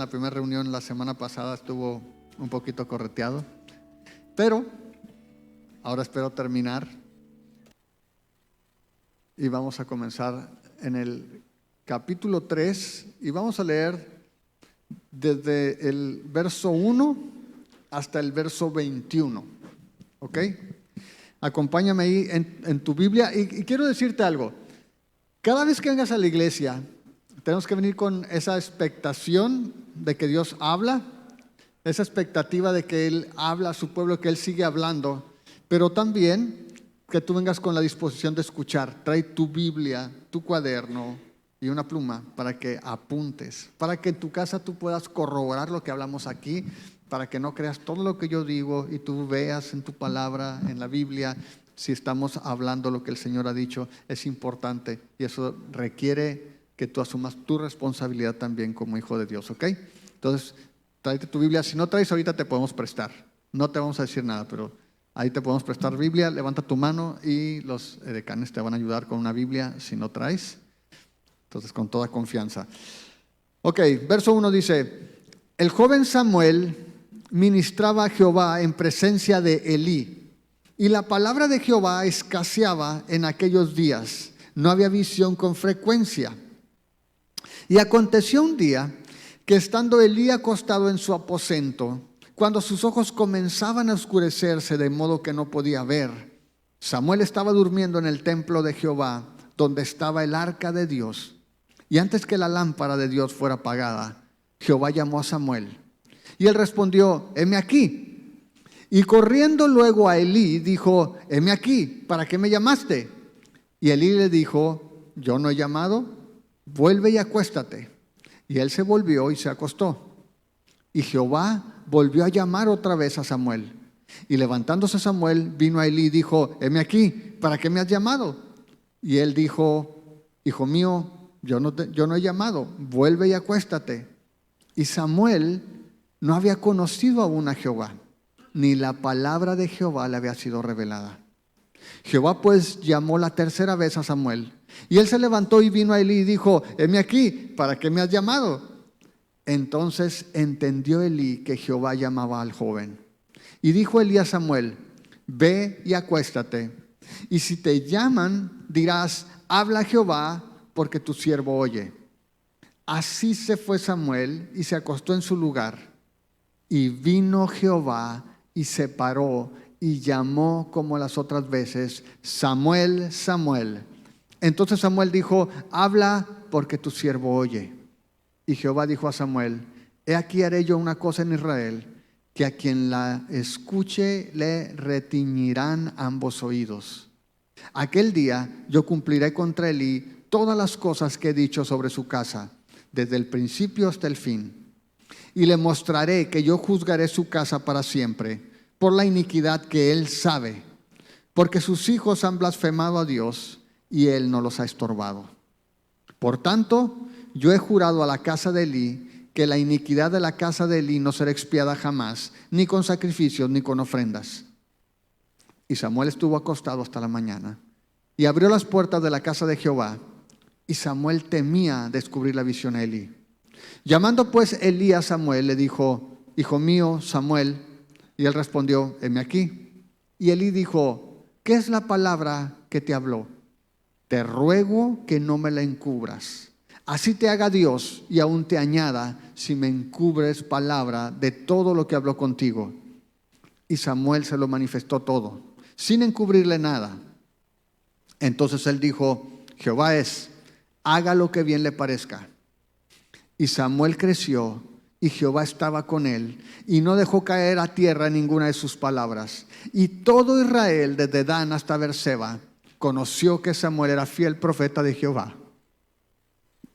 la primera reunión la semana pasada estuvo un poquito correteado, pero ahora espero terminar y vamos a comenzar en el capítulo 3 y vamos a leer desde el verso 1 hasta el verso 21, ¿ok? Acompáñame ahí en tu Biblia y quiero decirte algo. Cada vez que vengas a la iglesia, tenemos que venir con esa expectación de que Dios habla, esa expectativa de que Él habla a su pueblo, que Él sigue hablando, pero también que tú vengas con la disposición de escuchar. Trae tu Biblia, tu cuaderno y una pluma para que apuntes, para que en tu casa tú puedas corroborar lo que hablamos aquí, para que no creas todo lo que yo digo y tú veas en tu palabra, en la Biblia, si estamos hablando lo que el Señor ha dicho. Es importante y eso requiere que tú asumas tu responsabilidad también como hijo de Dios, ¿ok? Entonces, tráete tu Biblia. Si no traes, ahorita te podemos prestar. No te vamos a decir nada, pero ahí te podemos prestar Biblia. Levanta tu mano y los decanes te van a ayudar con una Biblia si no traes. Entonces, con toda confianza. Ok, verso 1 dice: el joven Samuel ministraba a Jehová en presencia de Elí, y la palabra de Jehová escaseaba en aquellos días. No había visión con frecuencia. Y aconteció un día que estando Elí acostado en su aposento, cuando sus ojos comenzaban a oscurecerse de modo que no podía ver, Samuel estaba durmiendo en el templo de Jehová, donde estaba el arca de Dios. Y antes que la lámpara de Dios fuera apagada, Jehová llamó a Samuel. Y él respondió: heme aquí. Y corriendo luego a Elí, dijo: heme aquí, ¿para qué me llamaste? Y Elí le dijo: yo no he llamado, vuelve y acuéstate. Y él se volvió y se acostó. Y Jehová volvió a llamar otra vez a Samuel. Y levantándose Samuel, vino a Elí y dijo: heme aquí, ¿para qué me has llamado? Y él dijo: hijo mío, yo no he llamado, vuelve y acuéstate. Y Samuel no había conocido aún a Jehová, ni la palabra de Jehová le había sido revelada. Jehová pues llamó la tercera vez a Samuel, y él se levantó y vino a Elí y dijo: heme aquí, ¿para qué me has llamado? Entonces entendió Elí que Jehová llamaba al joven. Y dijo Elí a Samuel: ve y acuéstate, y si te llaman, dirás: habla Jehová, porque tu siervo oye. Así se fue Samuel y se acostó en su lugar. Y vino Jehová y se paró y llamó como las otras veces: Samuel, Samuel. Entonces Samuel dijo: habla, porque tu siervo oye. Y Jehová dijo a Samuel: he aquí haré yo una cosa en Israel, que a quien la escuche le retiñirán ambos oídos. Aquel día yo cumpliré contra Elí todas las cosas que he dicho sobre su casa, desde el principio hasta el fin. Y le mostraré que yo juzgaré su casa para siempre, por la iniquidad que él sabe, porque sus hijos han blasfemado a Dios y él no los ha estorbado. Por tanto, yo he jurado a la casa de Elí que la iniquidad de la casa de Elí no será expiada jamás, ni con sacrificios ni con ofrendas. Y Samuel estuvo acostado hasta la mañana, y abrió las puertas de la casa de Jehová, y Samuel temía descubrir la visión a Elí. Llamando pues Elí a Samuel, le dijo: hijo mío, Samuel. Y él respondió: heme aquí. Y Elí dijo: ¿qué es la palabra que te habló? Te ruego que no me la encubras. Así te haga Dios y aún te añada, si me encubres palabra de todo lo que habló contigo. Y Samuel se lo manifestó todo, sin encubrirle nada. Entonces él dijo: Jehová es, haga lo que bien le parezca. Y Samuel creció, y Jehová estaba con él, y no dejó caer a tierra ninguna de sus palabras. Y todo Israel, desde Dan hasta Beerseba, conoció que Samuel era fiel profeta de Jehová.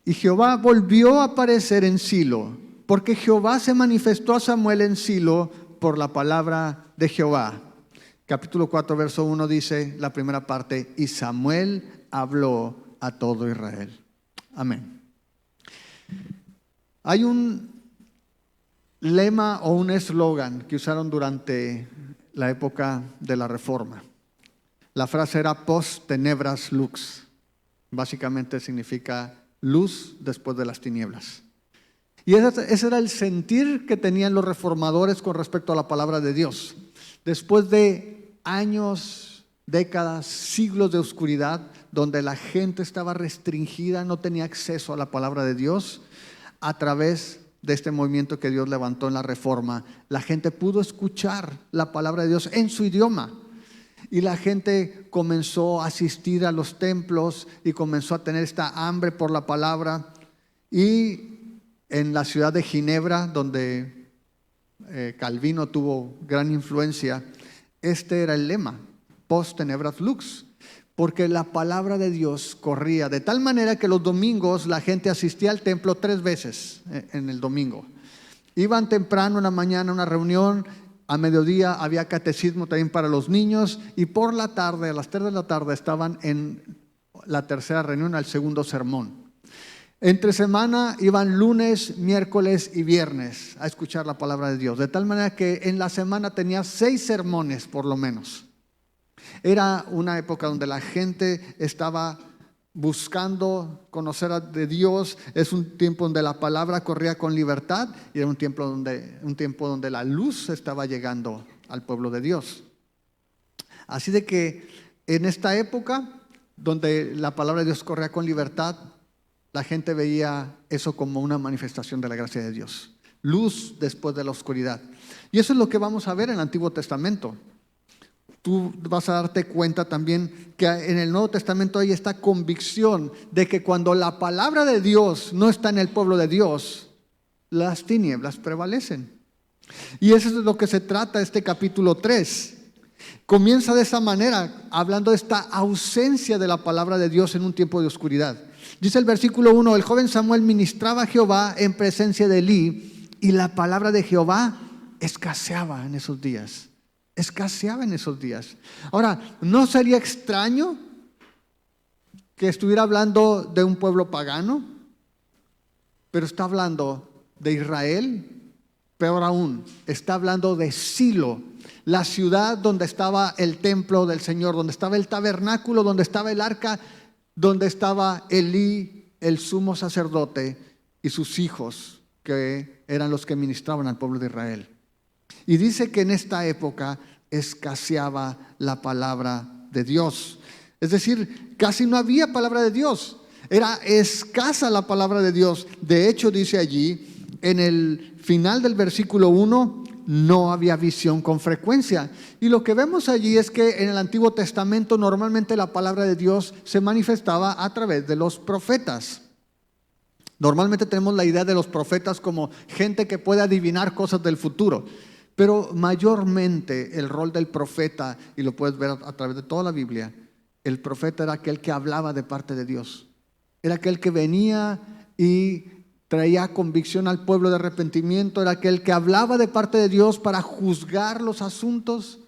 Y Jehová volvió a aparecer en Silo, porque Jehová se manifestó a Samuel en Silo por la palabra de Jehová. Capítulo 4, verso 1 dice la primera parte: y Samuel habló a todo Israel. Amén. Hay un lema o un eslogan que usaron durante la época de la Reforma. La frase era post tenebras lux. Básicamente significa luz después de las tinieblas. Y ese era el sentir que tenían los reformadores con respecto a la palabra de Dios. Después de años, décadas, siglos de oscuridad, donde la gente estaba restringida, no tenía acceso a la palabra de Dios, a través de este movimiento que Dios levantó en la Reforma, la gente pudo escuchar la palabra de Dios en su idioma. Y la gente comenzó a asistir a los templos y comenzó a tener esta hambre por la palabra. Y en la ciudad de Ginebra, donde Calvino tuvo gran influencia, este era el lema: post tenebras lux, porque la palabra de Dios corría de tal manera que los domingos la gente asistía al templo 3 veces en el domingo. Iban temprano en la mañana a una reunión, a mediodía había catecismo también para los niños, y por la tarde, a las 3 de la tarde, estaban en la tercera reunión, al segundo sermón. Entre semana iban lunes, miércoles y viernes a escuchar la palabra de Dios, de tal manera que en la semana tenía 6 sermones por lo menos. Era una época donde la gente estaba buscando conocer de Dios. Es un tiempo donde la palabra corría con libertad y era un tiempo donde la luz estaba llegando al pueblo de Dios. Así de que en esta época donde la palabra de Dios corría con libertad, la gente veía eso como una manifestación de la gracia de Dios. Luz después de la oscuridad. Y eso es lo que vamos a ver en el Antiguo Testamento. Tú vas a darte cuenta también que en el Nuevo Testamento hay esta convicción de que cuando la palabra de Dios no está en el pueblo de Dios, las tinieblas prevalecen. Y eso es de lo que se trata este capítulo 3. Comienza de esa manera, hablando de esta ausencia de la palabra de Dios en un tiempo de oscuridad. Dice el versículo 1: el joven Samuel ministraba a Jehová en presencia de Elí, y la palabra de Jehová escaseaba en esos días. Escaseaba en esos días. Ahora, ¿no sería extraño que estuviera hablando de un pueblo pagano? Pero está hablando de Israel. Peor aún, está hablando de Silo, la ciudad donde estaba el templo del Señor, donde estaba el tabernáculo, donde estaba el arca, donde estaba Elí, el sumo sacerdote, y sus hijos, que eran los que ministraban al pueblo de Israel. Y dice que en esta época escaseaba la palabra de Dios. Es decir, casi no había palabra de Dios. Era escasa la palabra de Dios. De hecho, dice allí, en el final del versículo 1, no había visión con frecuencia. Y lo que vemos allí es que en el Antiguo Testamento normalmente la palabra de Dios se manifestaba a través de los profetas. Normalmente tenemos la idea de los profetas como gente que puede adivinar cosas del futuro. Pero mayormente el rol del profeta, y lo puedes ver a través de toda la Biblia, el profeta era aquel que hablaba de parte de Dios. Era aquel que venía y traía convicción al pueblo de arrepentimiento. Era aquel que hablaba de parte de Dios para juzgar los asuntos.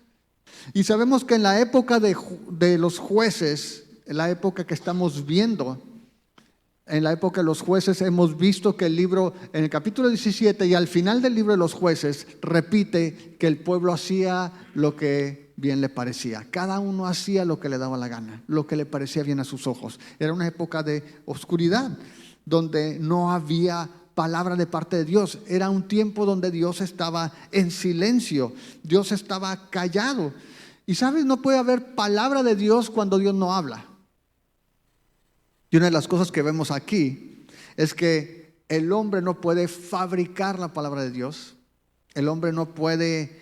Y sabemos que en la época de los jueces, en la época que estamos viendo, en la época de los jueces, hemos visto que el libro, en el capítulo 17 y al final del libro de los jueces, repite que el pueblo hacía lo que bien le parecía. Cada uno hacía lo que le daba la gana, lo que le parecía bien a sus ojos. Era una época de oscuridad, donde no había palabra de parte de Dios. Era un tiempo donde Dios estaba en silencio, Dios estaba callado. Y sabes, no puede haber palabra de Dios cuando Dios no habla. Y una de las cosas que vemos aquí es que el hombre no puede fabricar la palabra de Dios. El hombre no puede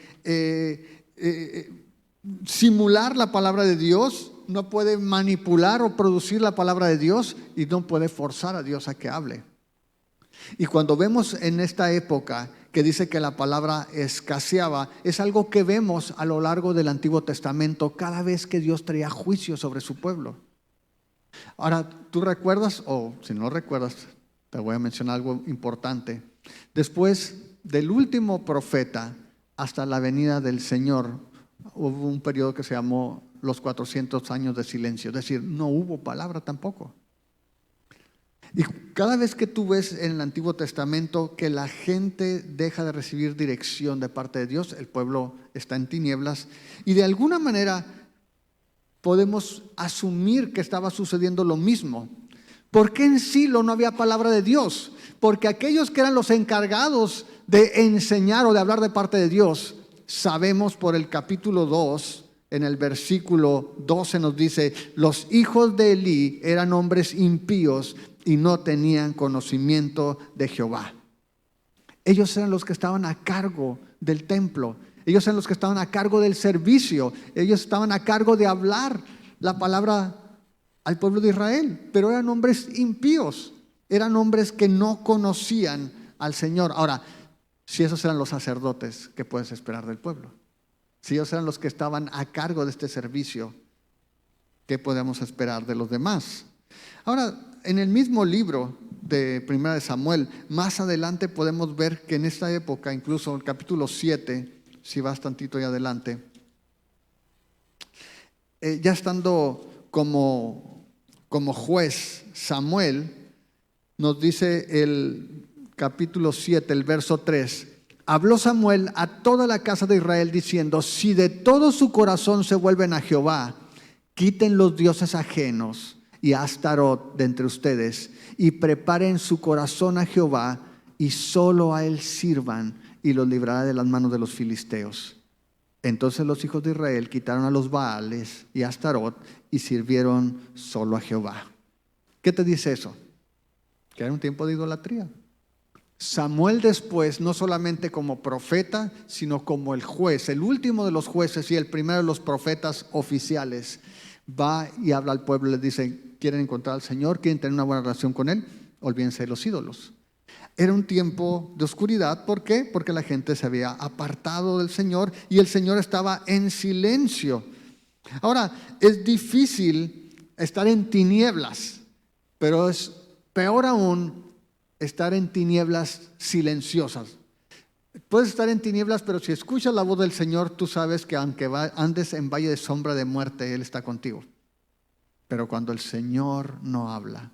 simular la palabra de Dios, no puede manipular o producir la palabra de Dios, y no puede forzar a Dios a que hable. Y cuando vemos en esta época que dice que la palabra escaseaba, es algo que vemos a lo largo del Antiguo Testamento cada vez que Dios traía juicio sobre su pueblo. Ahora, ¿tú recuerdas? O si no recuerdas, te voy a mencionar algo importante. Después del último profeta hasta la venida del Señor, hubo un periodo que se llamó los 400 años de silencio. Es decir, no hubo palabra tampoco. Y cada vez que tú ves en el Antiguo Testamento que la gente deja de recibir dirección de parte de Dios, el pueblo está en tinieblas, y de alguna manera podemos asumir que estaba sucediendo lo mismo, ¿Por qué en Silo no había palabra de Dios? Porque aquellos que eran los encargados de enseñar o de hablar de parte de Dios, sabemos por el capítulo 2, en el versículo 12 nos dice: los hijos de Elí eran hombres impíos y no tenían conocimiento de Jehová. Ellos eran los que estaban a cargo del templo. Ellos eran los que estaban a cargo del servicio. Ellos estaban a cargo de hablar la palabra al pueblo de Israel. Pero eran hombres impíos. Eran hombres que no conocían al Señor. Ahora, si esos eran los sacerdotes, ¿qué puedes esperar del pueblo? Si ellos eran los que estaban a cargo de este servicio, ¿qué podemos esperar de los demás? Ahora, en el mismo libro de Primera de Samuel, más adelante podemos ver que en esta época, incluso en el capítulo 7, si vas tantito ahí adelante, ya estando como juez Samuel, nos dice el capítulo 7, el verso 3: habló Samuel a toda la casa de Israel diciendo: si de todo su corazón se vuelven a Jehová, quiten los dioses ajenos y a Astarot de entre ustedes, y preparen su corazón a Jehová, y solo a él sirvan, y los librará de las manos de los filisteos. Entonces los hijos de Israel quitaron a los Baales y a Astarot y sirvieron solo a Jehová. ¿Qué te dice eso? Que era un tiempo de idolatría. Samuel después, no solamente como profeta, sino como el juez, el último de los jueces y el primero de los profetas oficiales, va y habla al pueblo y les dice: ¿quieren encontrar al Señor? ¿Quieren tener una buena relación con Él? Olvídense de los ídolos. Era un tiempo de oscuridad. ¿Por qué? Porque la gente se había apartado del Señor y el Señor estaba en silencio. Ahora, es difícil estar en tinieblas, pero es peor aún estar en tinieblas silenciosas. Puedes estar en tinieblas, pero si escuchas la voz del Señor, tú sabes que aunque andes en valle de sombra de muerte, Él está contigo. Pero cuando el Señor no habla,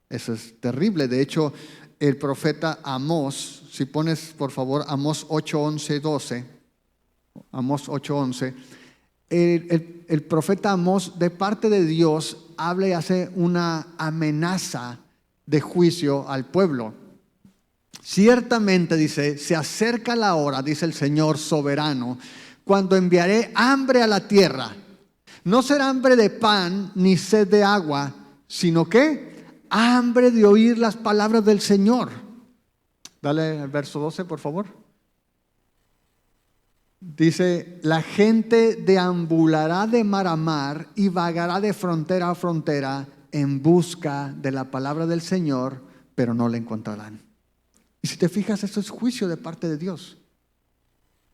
eso es terrible. De hecho, el profeta Amós, si pones por favor Amós 8:11, 12, Amós 8:11, el profeta Amós, de parte de Dios, habla y hace una amenaza de juicio al pueblo. Ciertamente, dice, se acerca la hora, dice el Señor soberano, cuando enviaré hambre a la tierra. No será hambre de pan ni sed de agua, sino que hambre de oír las palabras del Señor. Dale el verso 12, por favor. Dice: la gente deambulará de mar a mar y vagará de frontera a frontera en busca de la palabra del Señor, pero no la encontrarán. Y si te fijas, eso es juicio de parte de Dios.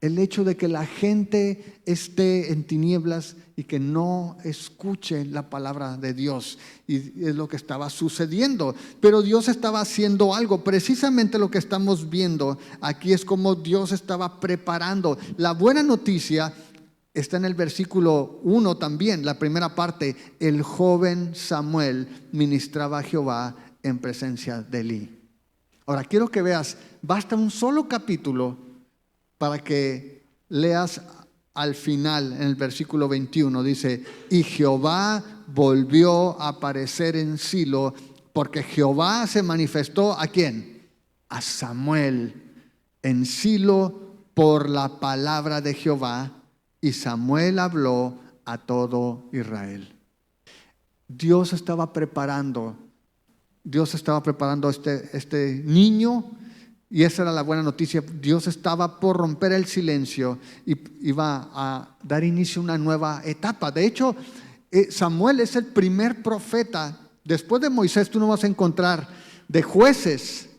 El hecho de que la gente esté en tinieblas y que no escuche la palabra de Dios. Y es lo que estaba sucediendo. Pero Dios estaba haciendo algo. Precisamente lo que estamos viendo aquí es como Dios estaba preparando. La buena noticia está en el versículo 1 también, la primera parte. El joven Samuel ministraba a Jehová en presencia de Elí. Ahora quiero que veas, basta un solo capítulo para que leas al final, en el versículo 21, dice: y Jehová volvió a aparecer en Silo, porque Jehová se manifestó ¿a quién? A Samuel en Silo por la palabra de Jehová, y Samuel habló a todo Israel. Dios estaba preparando este niño, y esa era la buena noticia. Dios estaba por romper el silencio y iba a dar inicio a una nueva etapa. De hecho, Samuel es el primer profeta. Después de Moisés, tú no vas a encontrar de Josué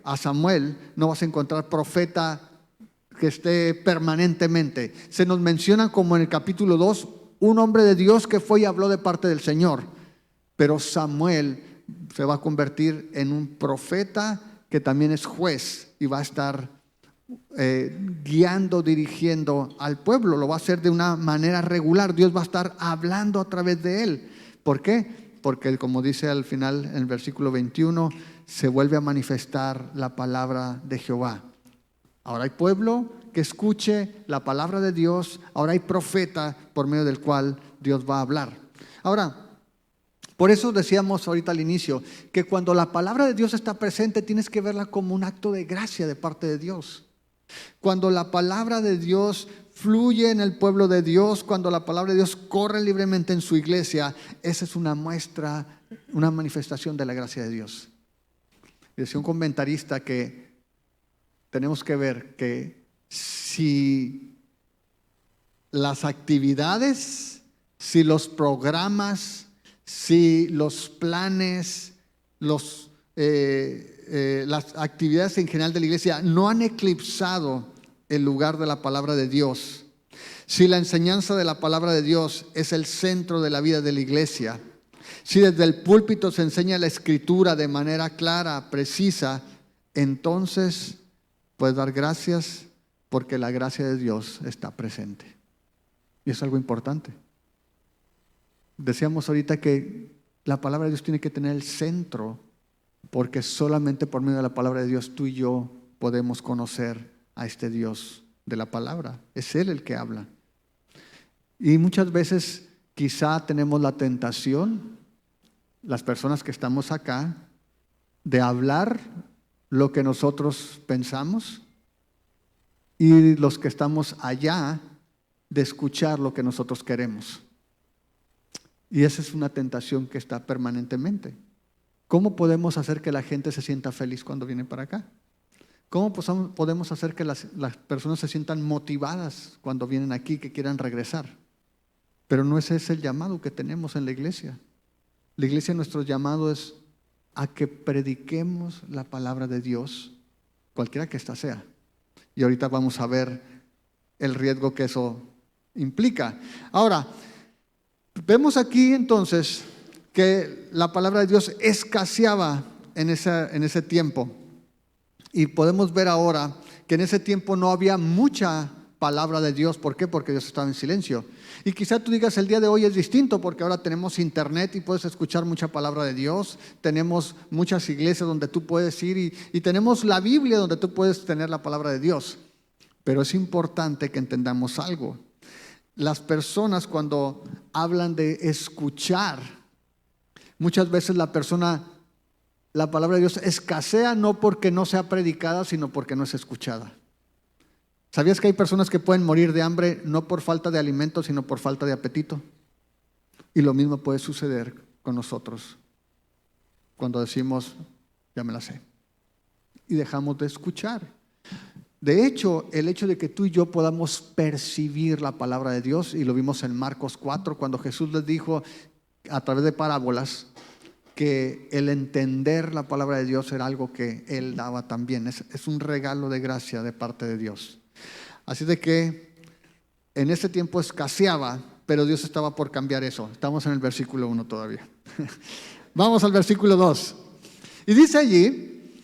a Samuel, no vas a encontrar profeta que esté permanentemente. Se nos menciona como en el capítulo 2, un hombre de Dios que fue y habló de parte del Señor. Pero Samuel se va a convertir en un profeta que también es juez y va a estar guiando, dirigiendo al pueblo. Lo va a hacer de una manera regular. Dios va a estar hablando a través de él. ¿Por qué? Porque, como dice al final en el versículo 21, se vuelve a manifestar la palabra de Jehová. Ahora hay pueblo que escuche la palabra de Dios. Ahora hay profeta por medio del cual Dios va a hablar. Ahora, Por eso decíamos ahorita al inicio, que cuando la palabra de Dios está presente, tienes que verla como un acto de gracia de parte de Dios. Cuando la palabra de Dios fluye en el pueblo de Dios, cuando la palabra de Dios corre libremente en su iglesia, esa es una muestra, una manifestación de la gracia de Dios. Decía un comentarista que tenemos que ver que si las actividades, si los programas, si los planes, las actividades en general de la iglesia no han eclipsado el lugar de la palabra de Dios, si la enseñanza de la palabra de Dios es el centro de la vida de la iglesia, si desde el púlpito se enseña la escritura de manera clara, precisa, entonces puedes dar gracias porque la gracia de Dios está presente. Y es algo importante. Decíamos ahorita que la palabra de Dios tiene que tener el centro, porque solamente por medio de la palabra de Dios tú y yo podemos conocer a este Dios de la palabra. Es Él el que habla. Y muchas veces quizá tenemos la tentación, las personas que estamos acá, de hablar lo que nosotros pensamos, y los que estamos allá, de escuchar lo que nosotros queremos. Y esa es una tentación que está permanentemente. ¿Cómo podemos hacer que la gente se sienta feliz cuando viene para acá? ¿Cómo podemos hacer que las personas se sientan motivadas cuando vienen aquí, que quieran regresar? Pero no ese es el llamado que tenemos en la iglesia. La iglesia, nuestro llamado es a que prediquemos la palabra de Dios, cualquiera que ésta sea. Y ahorita vamos a ver el riesgo que eso implica. Ahora, vemos aquí entonces que la palabra de Dios escaseaba en ese tiempo. Y podemos ver ahora que en ese tiempo no había mucha palabra de Dios. ¿Por qué? Porque Dios estaba en silencio. Y quizá tú digas, el día de hoy es distinto porque ahora tenemos internet y puedes escuchar mucha palabra de Dios. Tenemos muchas iglesias donde tú puedes ir y tenemos la Biblia donde tú puedes tener la palabra de Dios. Pero es importante que entendamos algo. Las personas cuando hablan de escuchar, muchas veces la palabra de Dios escasea no porque no sea predicada, sino porque no es escuchada. ¿Sabías que hay personas que pueden morir de hambre no por falta de alimento, sino por falta de apetito? Y lo mismo puede suceder con nosotros cuando decimos, ya me la sé, y dejamos de escuchar. De hecho, el hecho de que tú y yo podamos percibir la palabra de Dios, y lo vimos en Marcos 4, cuando Jesús les dijo a través de parábolas que el entender la palabra de Dios era algo que Él daba también. Es un regalo de gracia de parte de Dios. Así de que en ese tiempo escaseaba, pero Dios estaba por cambiar eso. Estamos en el versículo 1 todavía. Vamos al versículo 2. Y dice allí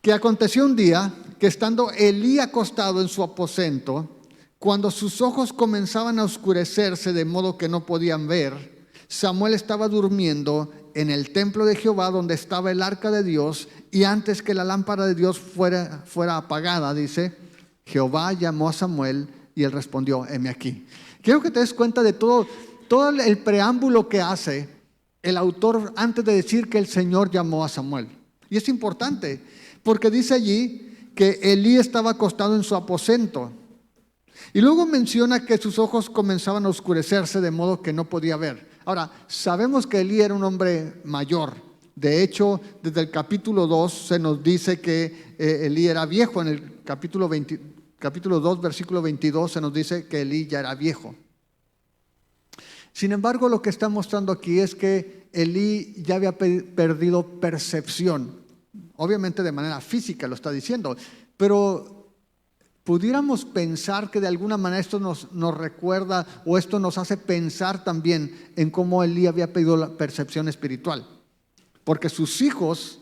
que aconteció un día que estando Elí acostado en su aposento, cuando sus ojos comenzaban a oscurecerse de modo que no podían ver, Samuel estaba durmiendo en el templo de Jehová donde estaba el arca de Dios, y antes que la lámpara de Dios fuera apagada, dice, Jehová llamó a Samuel y él respondió, heme aquí. Quiero que te des cuenta de todo el preámbulo que hace el autor antes de decir que el Señor llamó a Samuel. Y es importante porque dice allí que Elí estaba acostado en su aposento. Y luego menciona que sus ojos comenzaban a oscurecerse de modo que no podía ver. Ahora, sabemos que Elí era un hombre mayor. De hecho, desde el capítulo 2 se nos dice que Elí era viejo. En el capítulo 2, versículo 22 se nos dice que Elí ya era viejo. Sin embargo, lo que está mostrando aquí es que Elí ya había perdido percepción. Obviamente de manera física lo está diciendo, pero pudiéramos pensar que de alguna manera esto nos recuerda o esto nos hace pensar también en cómo Elí había perdido la percepción espiritual. Porque sus hijos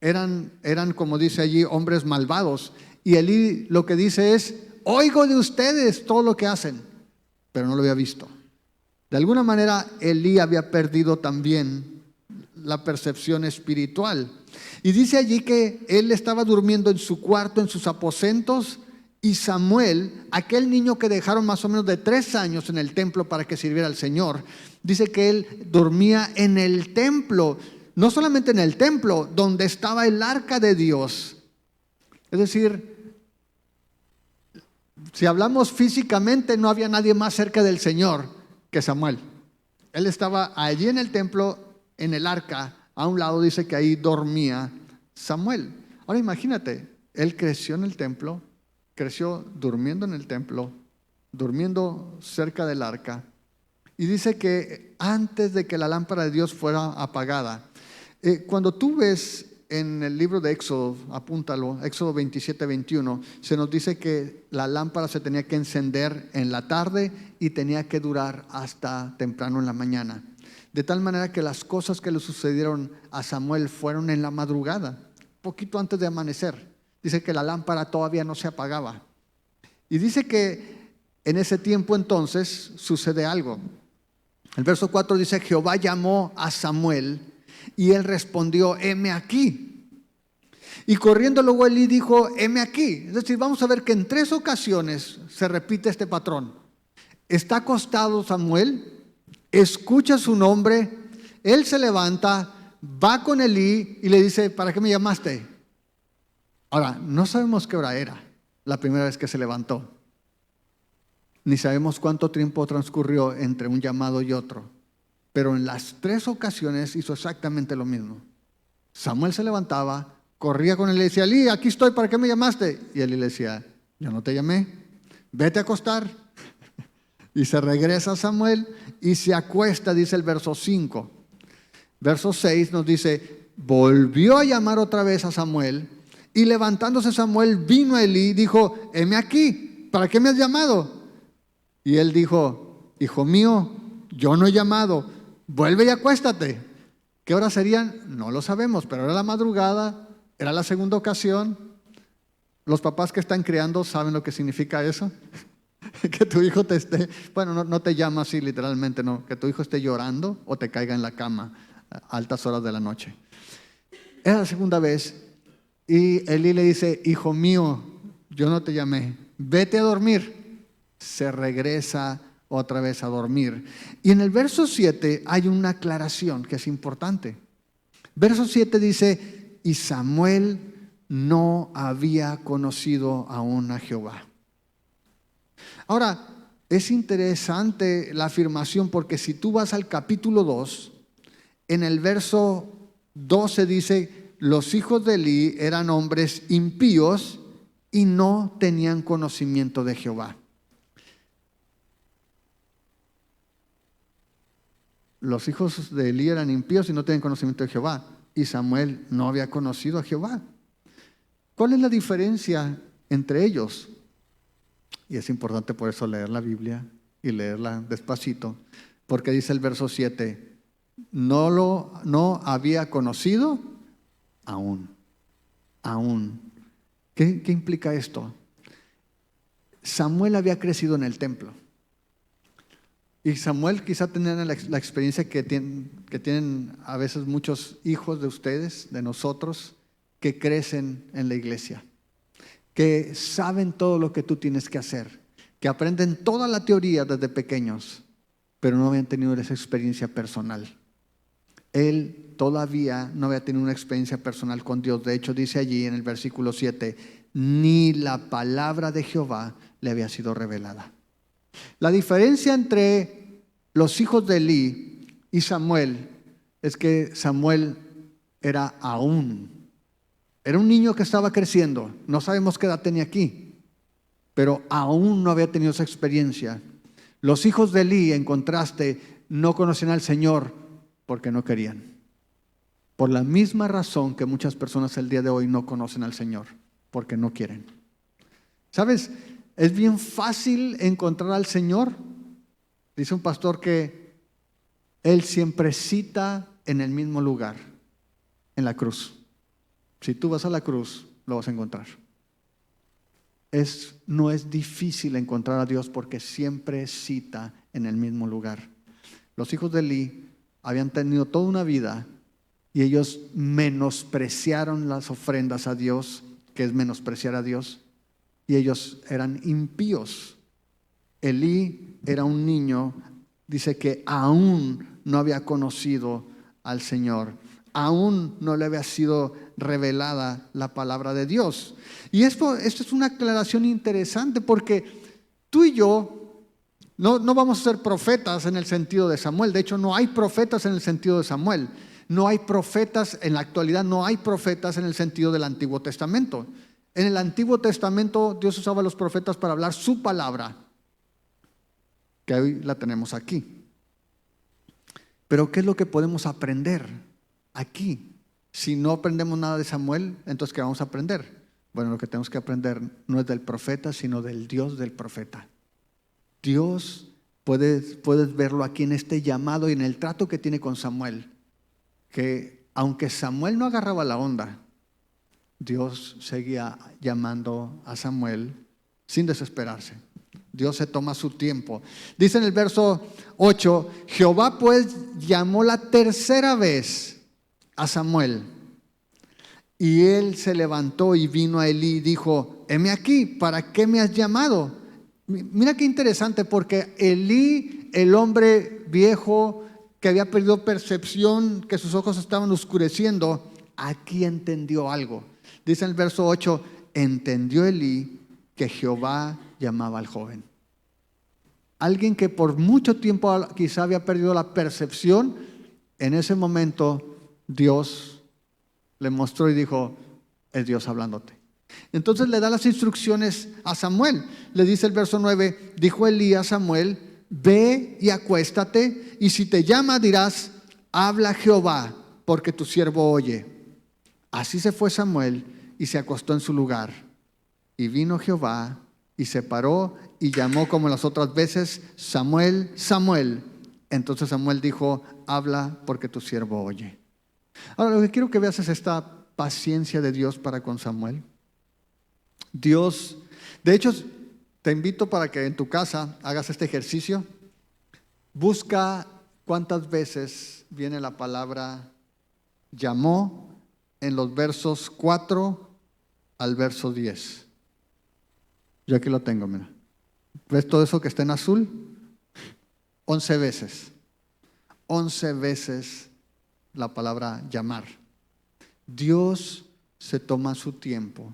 eran, como dice allí, hombres malvados. Y Elí lo que dice es, oigo de ustedes todo lo que hacen, pero no lo había visto. De alguna manera Elí había perdido también la percepción espiritual. Y dice allí que él estaba durmiendo en su cuarto, en sus aposentos, Y Samuel, aquel niño que dejaron más o menos de 3 años en el templo para que sirviera al Señor, dice que él dormía en el templo, no solamente en el templo, donde estaba el arca de Dios. Es decir, si hablamos físicamente, no había nadie más cerca del Señor que Samuel. Él estaba allí en el templo, en el arca, a un lado dice que ahí dormía Samuel. Ahora imagínate, él creció en el templo, creció durmiendo en el templo, durmiendo cerca del arca. Y dice que antes de que la lámpara de Dios fuera apagada, cuando tú ves en el libro de Éxodo, apúntalo, Éxodo 27-21, se nos dice que la lámpara se tenía que encender en la tarde y tenía que durar hasta temprano en la mañana. De tal manera que las cosas que le sucedieron a Samuel fueron en la madrugada, poquito antes de amanecer. Dice que la lámpara todavía no se apagaba. Y dice que en ese tiempo entonces sucede algo. El verso 4 dice: Jehová llamó a Samuel y él respondió: heme aquí. Y corriendo luego Elí dijo: heme aquí. Es decir, vamos a ver que en 3 ocasiones se repite este patrón. Está acostado Samuel, escucha su nombre, él se levanta, va con Elí y le dice: ¿para qué me llamaste? Ahora, no sabemos qué hora era la primera vez que se levantó, ni sabemos cuánto tiempo transcurrió entre un llamado y otro, pero en las 3 ocasiones hizo exactamente lo mismo. Samuel se levantaba, corría con él y le decía: Elí, aquí estoy, ¿para qué me llamaste? Y Elí le decía: yo no te llamé, vete a acostar. Y se regresa Samuel y se acuesta, dice el verso 5. Verso 6 nos dice: volvió a llamar otra vez a Samuel, y levantándose Samuel vino a Elí y dijo: heme aquí, ¿para qué me has llamado? Y él dijo: hijo mío, yo no he llamado, vuelve y acuéstate. ¿Qué hora serían? No lo sabemos, pero era la madrugada, era la segunda ocasión. Los papás que están criando saben lo que significa eso. Que tu hijo te esté, bueno, no te llama así literalmente, no, que tu hijo esté llorando o te caiga en la cama a altas horas de la noche. Era la segunda vez y Elí le dice: hijo mío, yo no te llamé, vete a dormir. Se regresa otra vez a dormir. Y en el verso 7 hay una aclaración que es importante. Verso 7 dice: y Samuel no había conocido aún a Jehová. Ahora, es interesante la afirmación, porque si tú vas al capítulo 2, en el verso 12 dice: los hijos de Elí eran hombres impíos y no tenían conocimiento de Jehová. Los hijos de Elí eran impíos y no tenían conocimiento de Jehová. Y Samuel no había conocido a Jehová. ¿Cuál es la diferencia entre ellos? Y es importante por eso leer la Biblia y leerla despacito, porque dice el verso 7: no había conocido aún. ¿Qué implica esto? Samuel había crecido en el templo. Y Samuel quizá tenía la experiencia que tienen a veces muchos hijos de ustedes, de nosotros, que crecen en la iglesia, que saben todo lo que tú tienes que hacer, que aprenden toda la teoría desde pequeños, pero no habían tenido esa experiencia personal. Él todavía no había tenido una experiencia personal con Dios. De hecho, dice allí en el versículo 7, ni la palabra de Jehová le había sido revelada. La diferencia entre los hijos de Elí y Samuel es que Samuel era un niño que estaba creciendo. No sabemos qué edad tenía aquí, pero aún no había tenido esa experiencia. Los hijos de Elí, en contraste, no conocían al Señor porque no querían. Por la misma razón que muchas personas el día de hoy no conocen al Señor, porque no quieren. ¿Sabes? Es bien fácil encontrar al Señor. Dice un pastor que Él siempre cita en el mismo lugar, en la cruz. Si tú vas a la cruz, lo vas a encontrar. No es difícil encontrar a Dios porque siempre cita en el mismo lugar. Los hijos de Elí habían tenido toda una vida y ellos menospreciaron las ofrendas a Dios, que es menospreciar a Dios, y ellos eran impíos. Elí era un niño, dice que aún no había conocido al Señor, aún no le había sido revelada la palabra de Dios. Y esto es una aclaración interesante, porque tú y yo no vamos a ser profetas en el sentido de Samuel. De hecho, no hay profetas en el sentido de Samuel. No hay profetas en la actualidad, no hay profetas en el sentido del Antiguo Testamento. En el Antiguo Testamento Dios usaba a los profetas para hablar su palabra, que hoy la tenemos aquí. Pero ¿qué es lo que podemos aprender aquí? Si no aprendemos nada de Samuel, entonces ¿qué vamos a aprender? Bueno, lo que tenemos que aprender no es del profeta, sino del Dios del profeta. Dios, puedes verlo aquí en este llamado y en el trato que tiene con Samuel, que aunque Samuel no agarraba la onda, Dios seguía llamando a Samuel sin desesperarse. Dios se toma su tiempo. Dice en el verso 8, Jehová pues llamó la tercera vez a Samuel, y él se levantó y vino a Elí y dijo: heme aquí, ¿para qué me has llamado? Mira qué interesante, porque Elí, el hombre viejo que había perdido percepción, que sus ojos estaban oscureciendo, aquí entendió algo. Dice en el verso 8, entendió Elí que Jehová llamaba al joven. Alguien que por mucho tiempo quizá había perdido la percepción, en ese momento Dios le mostró y dijo: es Dios hablándote. Entonces le da las instrucciones a Samuel. Le dice el verso 9, dijo Elí a Samuel: ve y acuéstate, y si te llama dirás: habla Jehová, porque tu siervo oye. Así se fue Samuel y se acostó en su lugar. Y vino Jehová y se paró y llamó como las otras veces: Samuel, Samuel. Entonces Samuel dijo: habla, porque tu siervo oye. Ahora, lo que quiero que veas es esta paciencia de Dios para con Samuel. Dios, de hecho, te invito para que en tu casa hagas este ejercicio. Busca cuántas veces viene la palabra llamó en los versos 4 al verso 10. Yo aquí lo tengo, mira. ¿Ves todo eso que está en azul? 11 veces. 11 veces la palabra llamar. Dios se toma su tiempo.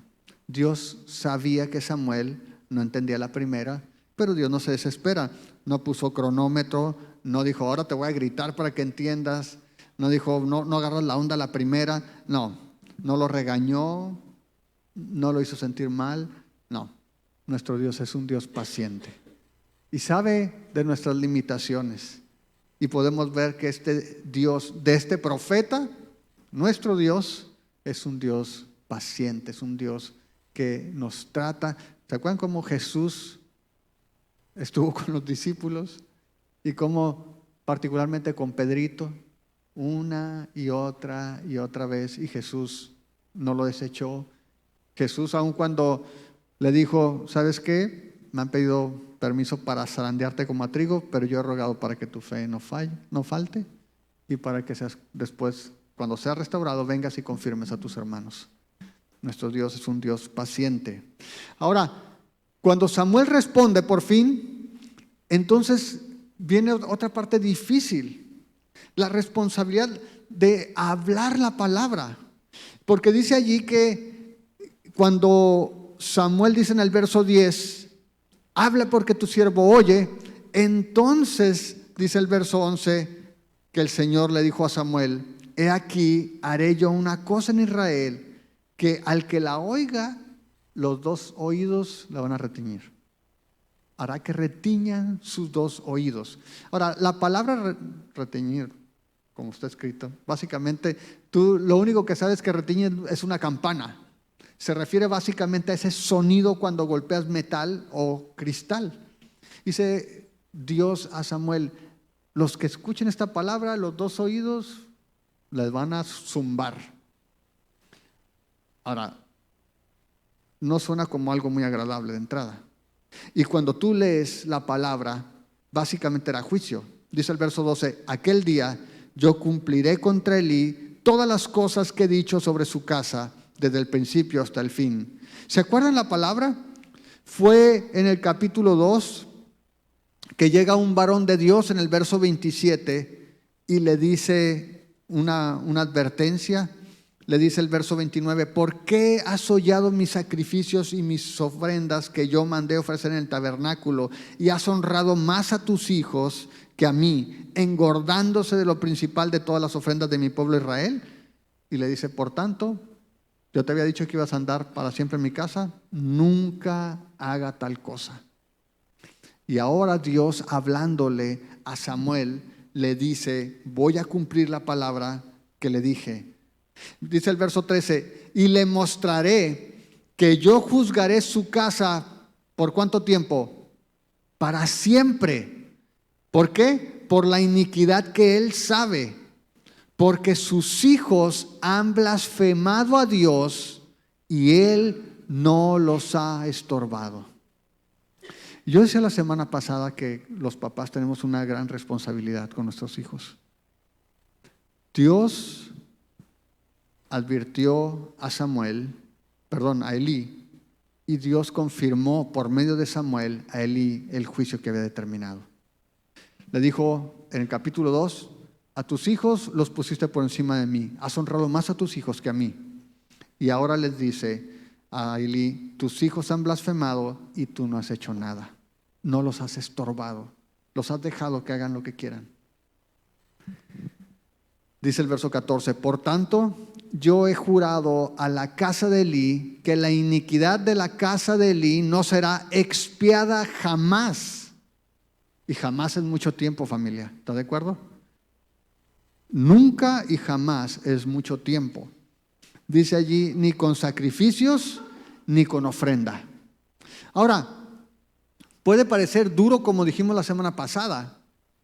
Dios sabía que Samuel no entendía la primera, pero Dios no se desespera. No puso cronómetro, no dijo: ahora te voy a gritar para que entiendas. No dijo: no agarras la onda la primera. No lo regañó, no lo hizo sentir mal. No, nuestro Dios es un Dios paciente y sabe de nuestras limitaciones. Y podemos ver que este Dios de este profeta, nuestro Dios, es un Dios paciente, es un Dios que nos trata. ¿Se acuerdan cómo Jesús estuvo con los discípulos? Y cómo particularmente con Pedrito, una y otra vez, y Jesús no lo desechó. Jesús, aun cuando le dijo: ¿sabes qué? Me han pedido permiso para zarandearte como a trigo, pero yo he rogado para que tu fe no falte, y para que seas después, cuando seas restaurado, vengas y confirmes a tus hermanos. Nuestro Dios es un Dios paciente. Ahora, cuando Samuel responde por fin, entonces viene otra parte difícil, la responsabilidad de hablar la palabra. Porque dice allí que cuando Samuel dice en el verso 10, habla porque tu siervo oye, entonces dice el verso 11 que el Señor le dijo a Samuel: he aquí, haré yo una cosa en Israel, que al que la oiga, los dos oídos la van a retiñir. Hará que retiñan sus dos oídos. Ahora, la palabra retiñir, como está escrito, básicamente, tú lo único que sabes que retiñe es una campana. Se refiere básicamente a ese sonido cuando golpeas metal o cristal. Dice Dios a Samuel: los que escuchen esta palabra, los dos oídos les van a zumbar. Ahora, no suena como algo muy agradable de entrada. Y cuando tú lees la palabra, básicamente era juicio. Dice el verso 12: aquel día yo cumpliré contra Elí todas las cosas que he dicho sobre su casa, desde el principio hasta el fin. ¿Se acuerdan la palabra? Fue en el capítulo 2 que llega un varón de Dios en el verso 27 y le dice una advertencia. Le dice el verso 29, ¿por qué has hollado mis sacrificios y mis ofrendas que yo mandé ofrecer en el tabernáculo y has honrado más a tus hijos que a mí, engordándose de lo principal de todas las ofrendas de mi pueblo Israel? Y le dice, por tanto, yo te había dicho que ibas a andar para siempre en mi casa, nunca haga tal cosa. Y ahora Dios, hablándole a Samuel, le dice, voy a cumplir la palabra que le dije. Dice el verso 13, y le mostraré que yo juzgaré su casa, ¿por cuánto tiempo? Para siempre. ¿Por qué? Por la iniquidad que él sabe, porque sus hijos han blasfemado a Dios y él no los ha estorbado. Yo decía la semana pasada que los papás tenemos una gran responsabilidad con nuestros hijos. Dios advirtió a Elí, y Dios confirmó por medio de Samuel a Elí el juicio que había determinado. Le dijo en el capítulo 2, a tus hijos los pusiste por encima de mí, has honrado más a tus hijos que a mí. Y ahora les dice a Elí, tus hijos han blasfemado y tú no has hecho nada, no los has estorbado, los has dejado que hagan lo que quieran. Dice el verso 14, por tanto, yo he jurado a la casa de Elí que la iniquidad de la casa de Elí no será expiada jamás. Y jamás es mucho tiempo, familia. ¿Está de acuerdo? Nunca y jamás es mucho tiempo. Dice allí, ni con sacrificios, ni con ofrenda. Ahora, puede parecer duro, como dijimos la semana pasada,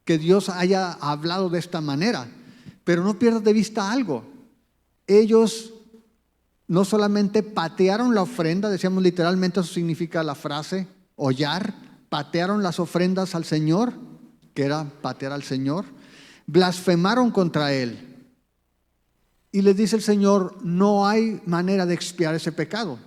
que Dios haya hablado de esta manera. Pero no pierdas de vista algo. Ellos no solamente patearon la ofrenda, decíamos literalmente, eso significa la frase, hollar, patearon las ofrendas al Señor, que era patear al Señor, blasfemaron contra Él. Y les dice el Señor, no hay manera de expiar ese pecado.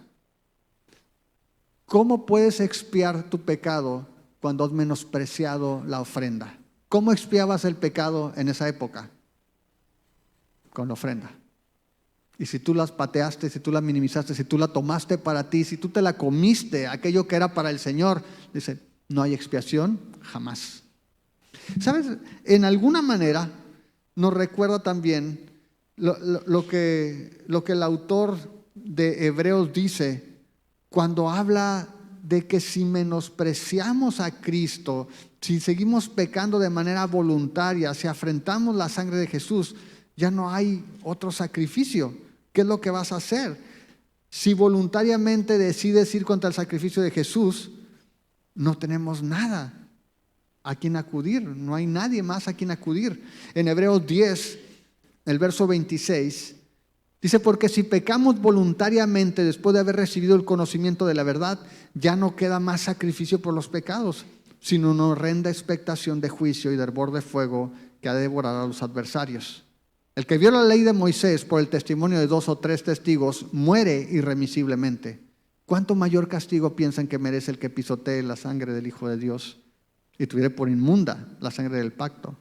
¿Cómo puedes expiar tu pecado cuando has menospreciado la ofrenda? ¿Cómo expiabas el pecado en esa época? Con la ofrenda. Y si tú las pateaste, si tú la minimizaste, si tú la tomaste para ti, si tú te la comiste, aquello que era para el Señor, dice, no hay expiación jamás. ¿Sabes? En alguna manera nos recuerda también lo que el autor de Hebreos dice cuando habla de que si menospreciamos a Cristo, si seguimos pecando de manera voluntaria, si afrentamos la sangre de Jesús, ya no hay otro sacrificio. ¿Qué es lo que vas a hacer? Si voluntariamente decides ir contra el sacrificio de Jesús, no tenemos nada a quien acudir. No hay nadie más a quien acudir. En Hebreos 10, el verso 26, dice, porque si pecamos voluntariamente después de haber recibido el conocimiento de la verdad, ya no queda más sacrificio por los pecados, sino una horrenda expectación de juicio y de hervor de fuego que ha de devorar a los adversarios. El que viola la ley de Moisés por el testimonio de 2 o 3 testigos muere irremisiblemente. ¿Cuánto mayor castigo piensan que merece el que pisotee la sangre del Hijo de Dios y tuviera por inmunda la sangre del pacto,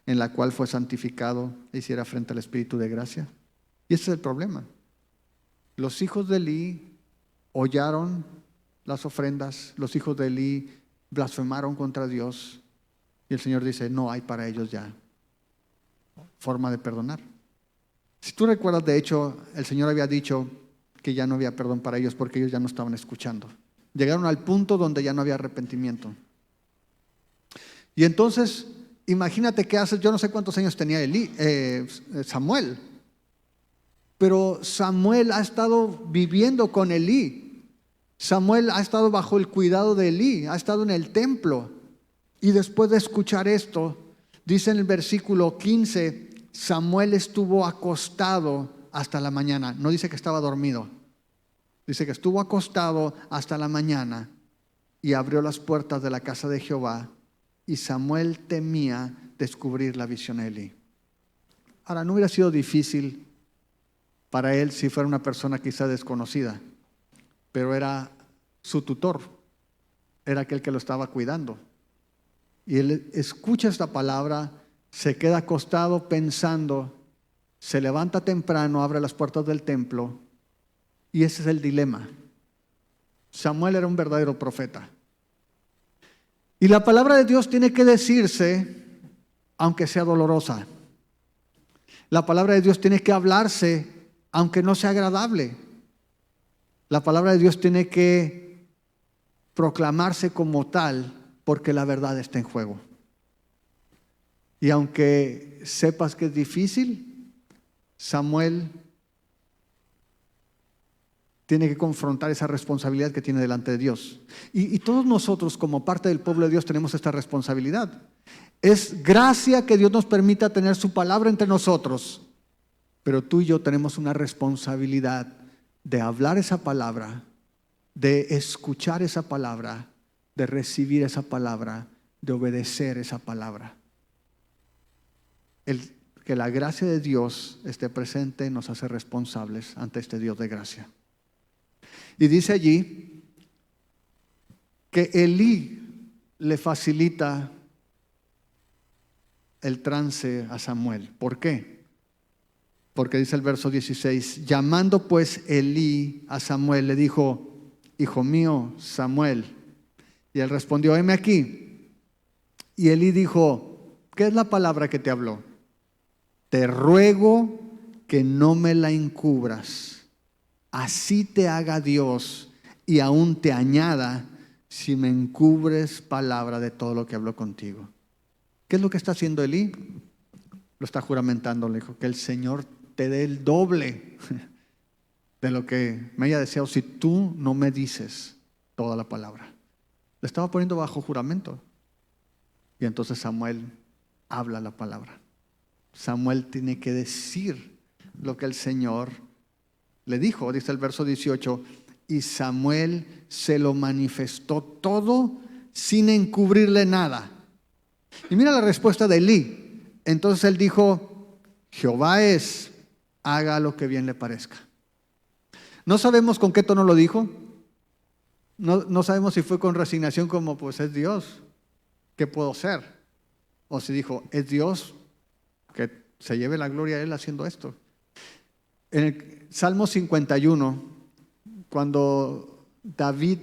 en la cual fue santificado e hiciera frente al Espíritu de gracia? Y ese es el problema. Los hijos de Elí hollaron las ofrendas, los hijos de Elí blasfemaron contra Dios y el Señor dice, no hay para ellos ya forma de perdonar. Si tú recuerdas, de hecho, el Señor había dicho que ya no había perdón para ellos porque ellos ya no estaban escuchando. Llegaron al punto donde ya no había arrepentimiento. Y entonces, imagínate qué haces. Yo no sé cuántos años tenía Samuel, pero Samuel ha estado viviendo con Elí. Samuel ha estado bajo el cuidado de Elí, ha estado en el templo. Y después de escuchar esto, dice en el versículo 15, Samuel estuvo acostado hasta la mañana. No dice que estaba dormido. Dice que estuvo acostado hasta la mañana y abrió las puertas de la casa de Jehová. Y Samuel temía descubrir la visión a Elí. Ahora, no hubiera sido difícil para él si fuera una persona quizá desconocida, pero era su tutor, era aquel que lo estaba cuidando. Y él escucha esta palabra, se queda acostado pensando, se levanta temprano, abre las puertas del templo, y ese es el dilema. Samuel era un verdadero profeta. Y la palabra de Dios tiene que decirse, aunque sea dolorosa. La palabra de Dios tiene que hablarse, aunque no sea agradable. La palabra de Dios tiene que proclamarse como tal, porque la verdad está en juego. Y aunque sepas que es difícil, Samuel tiene que confrontar esa responsabilidad que tiene delante de Dios. Y todos nosotros, como parte del pueblo de Dios, tenemos esta responsabilidad. Es gracia que Dios nos permita tener su palabra entre nosotros, pero tú y yo tenemos una responsabilidad de hablar esa palabra, de escuchar esa palabra, de recibir esa palabra, de obedecer esa palabra. Que la gracia de Dios esté presente nos hace responsables ante este Dios de gracia. Y dice allí que Elí le facilita el trance a Samuel. ¿Por qué? Porque dice el verso 16, llamando pues Elí a Samuel, le dijo, hijo mío, Samuel. Y él respondió, heme aquí. Y Elí dijo, ¿qué es la palabra que te habló? Te ruego que no me la encubras. Así te haga Dios y aún te añada si me encubres palabra de todo lo que habló contigo. ¿Qué es lo que está haciendo Elí? Lo está juramentando, le dijo, que el Señor te dé el doble de lo que me haya deseado si tú no me dices toda la palabra. Le estaba poniendo bajo juramento. Y entonces Samuel habla la palabra. Samuel tiene que decir lo que el Señor le dijo. Dice el verso 18, y Samuel se lo manifestó todo sin encubrirle nada. Y mira la respuesta de Elí. Entonces él dijo, Jehová es, haga lo que bien le parezca. No sabemos con qué tono lo dijo. No sabemos si fue con resignación como pues es Dios, ¿qué puedo hacer? O si dijo, es Dios, que se lleve la gloria a él haciendo esto. En el Salmo 51, cuando David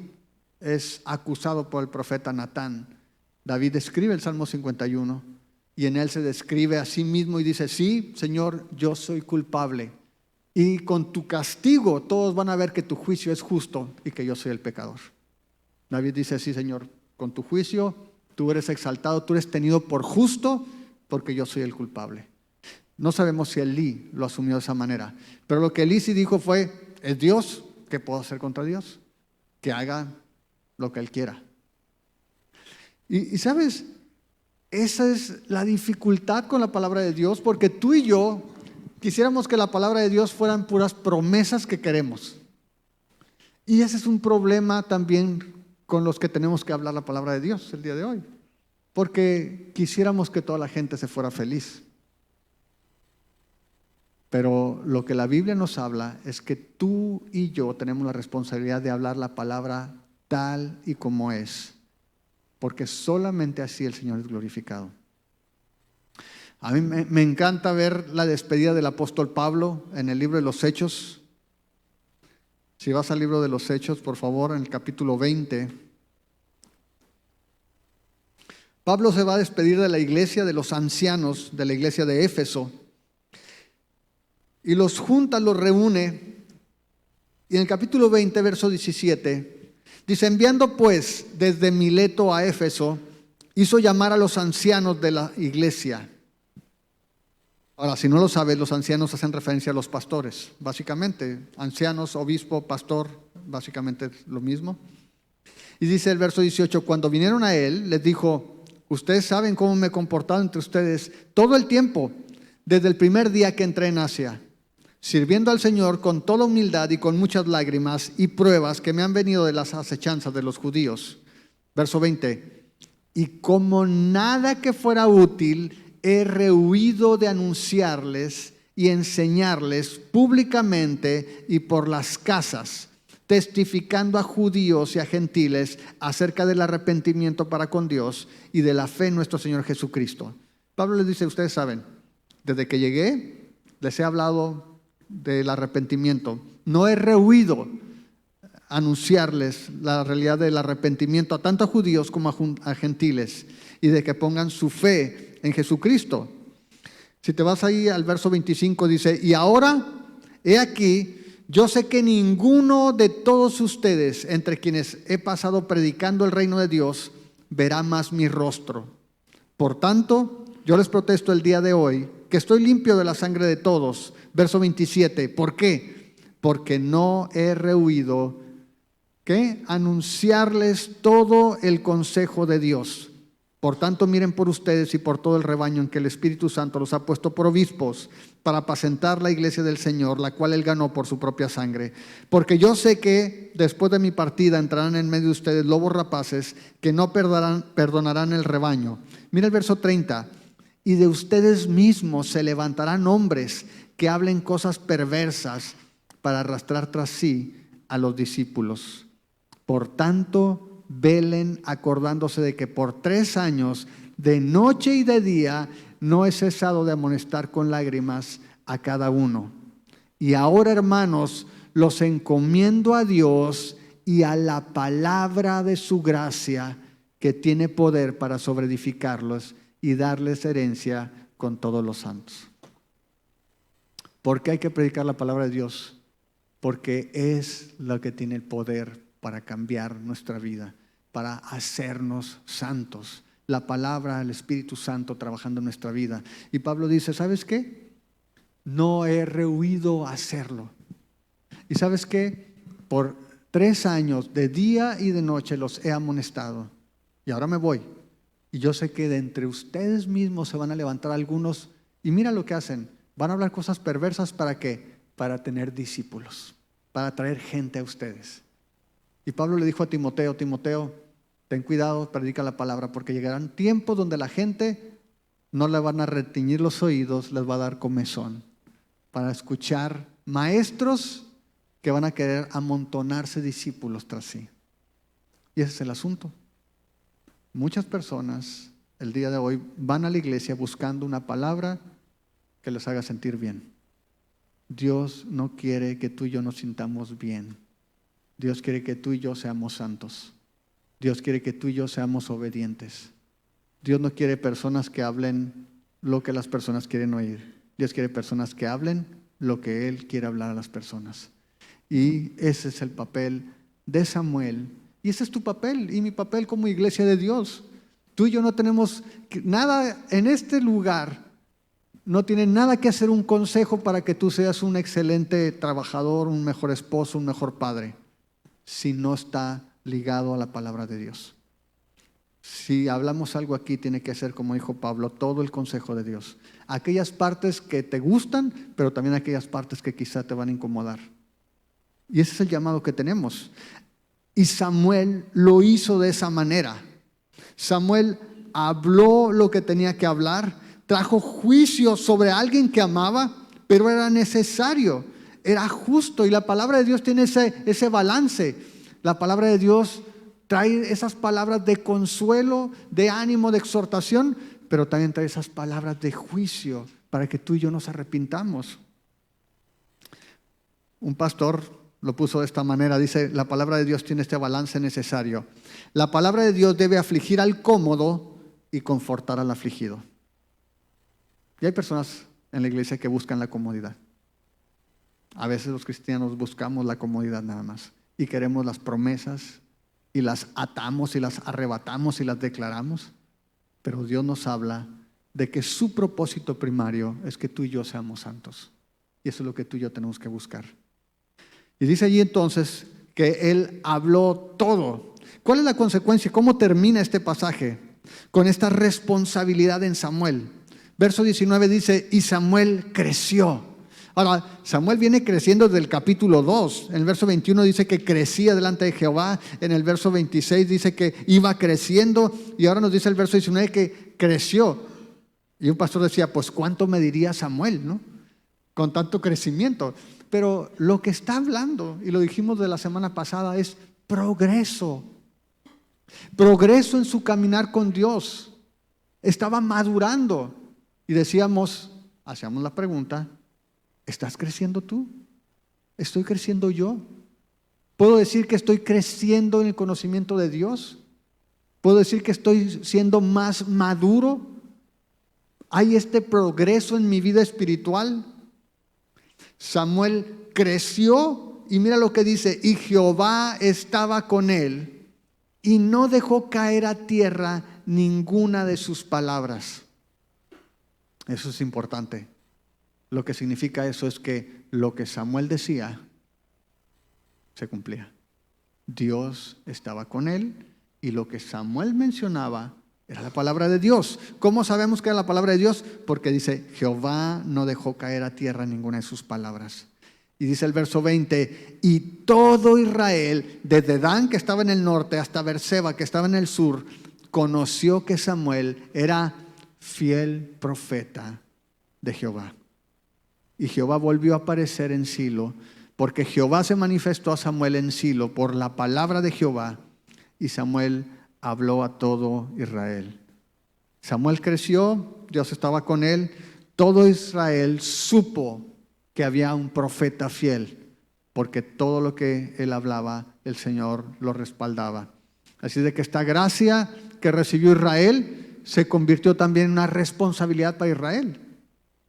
es acusado por el profeta Natán, David escribe el Salmo 51 y en él se describe a sí mismo y dice, sí, Señor, yo soy culpable. Y con tu castigo todos van a ver que tu juicio es justo y que yo soy el pecador. David dice, sí, Señor, con tu juicio tú eres exaltado, tú eres tenido por justo porque yo soy el culpable. No sabemos si Elí lo asumió de esa manera, pero lo que Elí sí dijo fue, es Dios, ¿qué puedo hacer contra Dios? Que haga lo que Él quiera. Y sabes, esa es la dificultad con la palabra de Dios, porque tú y yo quisiéramos que la palabra de Dios fueran puras promesas que queremos. Y ese es un problema también con los que tenemos que hablar la palabra de Dios el día de hoy. Porque quisiéramos que toda la gente se fuera feliz. Pero lo que la Biblia nos habla es que tú y yo tenemos la responsabilidad de hablar la palabra tal y como es. Porque solamente así el Señor es glorificado. A mí me encanta ver la despedida del apóstol Pablo en el libro de los Hechos. Si vas al libro de los Hechos, por favor, en el capítulo 20. Pablo se va a despedir de la iglesia, de los ancianos de la iglesia de Éfeso. Y los junta, los reúne. Y en el capítulo 20, verso 17, dice, enviando pues desde Mileto a Éfeso, hizo llamar a los ancianos de la iglesia. Ahora, si no lo sabes, los ancianos hacen referencia a los pastores. Básicamente, ancianos, obispo, pastor, básicamente es lo mismo. Y dice el verso 18, cuando vinieron a él, les dijo, ustedes saben cómo me he comportado entre ustedes todo el tiempo, desde el primer día que entré en Asia, sirviendo al Señor con toda humildad y con muchas lágrimas y pruebas que me han venido de las acechanzas de los judíos. Verso 20, y como nada que fuera útil, he rehuido de anunciarles y enseñarles públicamente y por las casas, testificando a judíos y a gentiles acerca del arrepentimiento para con Dios y de la fe en nuestro Señor Jesucristo. Pablo les dice, ustedes saben, desde que llegué les he hablado del arrepentimiento. No he rehuido anunciarles la realidad del arrepentimiento a tanto a judíos como a gentiles y de que pongan su fe en Jesucristo. Si te vas ahí al verso 25 dice, y ahora, he aquí, yo sé que ninguno de todos ustedes, entre quienes he pasado predicando el reino de Dios, verá más mi rostro. Por tanto, yo les protesto el día de hoy, que estoy limpio de la sangre de todos. Verso 27, ¿por qué? Porque no he rehuido, ¿qué? Anunciarles todo el consejo de Dios. Por tanto, miren por ustedes y por todo el rebaño en que el Espíritu Santo los ha puesto por obispos para apacentar la iglesia del Señor, la cual Él ganó por su propia sangre. Porque yo sé que después de mi partida entrarán en medio de ustedes lobos rapaces que no perdonarán el rebaño. Mira el verso 30. Y de ustedes mismos se levantarán hombres que hablen cosas perversas para arrastrar tras sí a los discípulos. Por tanto, velen acordándose de que por 3 años, de noche y de día, no he cesado de amonestar con lágrimas a cada uno. Y ahora, hermanos, los encomiendo a Dios y a la palabra de su gracia, que tiene poder para sobreedificarlos y darles herencia con todos los santos. ¿Por qué hay que predicar la palabra de Dios? Porque es lo que tiene el poder para cambiar nuestra vida, para hacernos santos. La palabra, el Espíritu Santo trabajando en nuestra vida. Y Pablo dice, ¿sabes qué? No he rehuido hacerlo. ¿Y sabes qué? Por 3 años, de día y de noche, los he amonestado. Y ahora me voy. Y yo sé que de entre ustedes mismos se van a levantar algunos. Y mira lo que hacen. Van a hablar cosas perversas, ¿para qué? Para tener discípulos, para traer gente a ustedes. Y Pablo le dijo a Timoteo, Timoteo, ten cuidado, predica la palabra, porque llegarán tiempos donde la gente no le van a retiñir los oídos, les va a dar comezón para escuchar maestros que van a querer amontonarse discípulos tras sí. Y ese es el asunto. Muchas personas el día de hoy van a la iglesia buscando una palabra que les haga sentir bien. Dios no quiere que tú y yo nos sintamos bien. Dios quiere que tú y yo seamos santos. Dios quiere que tú y yo seamos obedientes. Dios no quiere personas que hablen lo que las personas quieren oír. Dios quiere personas que hablen lo que Él quiere hablar a las personas. Y ese es el papel de Samuel. Y ese es tu papel y mi papel como iglesia de Dios. Tú y yo no tenemos nada en este lugar. No tiene nada que hacer un consejo para que tú seas un excelente trabajador, un mejor esposo, un mejor padre, si no está ligado a la palabra de Dios. Si hablamos algo aquí, tiene que ser, como dijo Pablo, todo el consejo de Dios. Aquellas partes que te gustan, pero también aquellas partes que quizá te van a incomodar. Y ese es el llamado que tenemos. Y Samuel lo hizo de esa manera. Samuel habló lo que tenía que hablar, trajo juicio sobre alguien que amaba, pero era necesario. Era justo, y la palabra de Dios tiene ese balance. La palabra de Dios trae esas palabras de consuelo, de ánimo, de exhortación, pero también trae esas palabras de juicio para que tú y yo nos arrepintamos. Un pastor lo puso de esta manera, dice, la palabra de Dios tiene este balance necesario. La palabra de Dios debe afligir al cómodo y confortar al afligido. Y hay personas en la iglesia que buscan la comodidad. A veces los cristianos buscamos la comodidad nada más y queremos las promesas y las atamos y las arrebatamos y las declaramos, pero Dios nos habla de que su propósito primario es que tú y yo seamos santos, y eso es lo que tú y yo tenemos que buscar. Y dice allí entonces que Él habló todo. ¿Cuál es la consecuencia? ¿Cómo termina este pasaje? Con esta responsabilidad en Samuel. Verso 19 dice, y Samuel creció. Ahora, Samuel viene creciendo desde el capítulo 2. En el verso 21 dice que crecía delante de Jehová. En el verso 26 dice que iba creciendo. Y ahora nos dice el verso 19 que creció. Y un pastor decía, pues ¿cuánto mediría Samuel, no? con tanto crecimiento. Pero lo que está hablando, y lo dijimos de la semana pasada, es progreso. Progreso en su caminar con Dios. Estaba madurando. Y decíamos, hacíamos la pregunta, ¿estás creciendo tú? ¿Estoy creciendo yo? ¿Puedo decir que estoy creciendo en el conocimiento de Dios? ¿Puedo decir que estoy siendo más maduro? ¿Hay este progreso en mi vida espiritual? Samuel creció y mira lo que dice, y Jehová estaba con él y no dejó caer a tierra ninguna de sus palabras. Eso es importante. Lo que significa eso es que lo que Samuel decía se cumplía. Dios estaba con él y lo que Samuel mencionaba era la palabra de Dios. ¿Cómo sabemos que era la palabra de Dios? Porque dice, Jehová no dejó caer a tierra ninguna de sus palabras. Y dice el verso 20, y todo Israel, desde Dan, que estaba en el norte, hasta Beerseba, que estaba en el sur, conoció que Samuel era fiel profeta de Jehová. Y Jehová volvió a aparecer en Silo, porque Jehová se manifestó a Samuel en Silo por la palabra de Jehová, y Samuel habló a todo Israel. Samuel creció, Dios estaba con él, todo Israel supo que había un profeta fiel, porque todo lo que él hablaba, el Señor lo respaldaba. Así de que esta gracia que recibió Israel se convirtió también en una responsabilidad para Israel.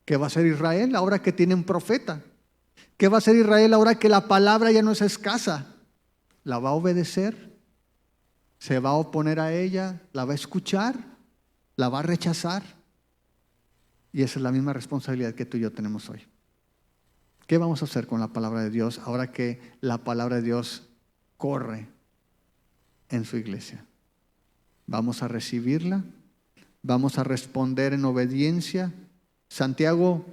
¿Qué va a hacer Israel ahora que tiene un profeta? ¿Qué va a hacer Israel ahora que la palabra ya no es escasa? ¿La va a obedecer? ¿Se va a oponer a ella? ¿La va a escuchar? ¿La va a rechazar? Y esa es la misma responsabilidad que tú y yo tenemos hoy. ¿Qué vamos a hacer con la palabra de Dios ahora que la palabra de Dios corre en su iglesia? ¿Vamos a recibirla? ¿Vamos a responder en obediencia? Santiago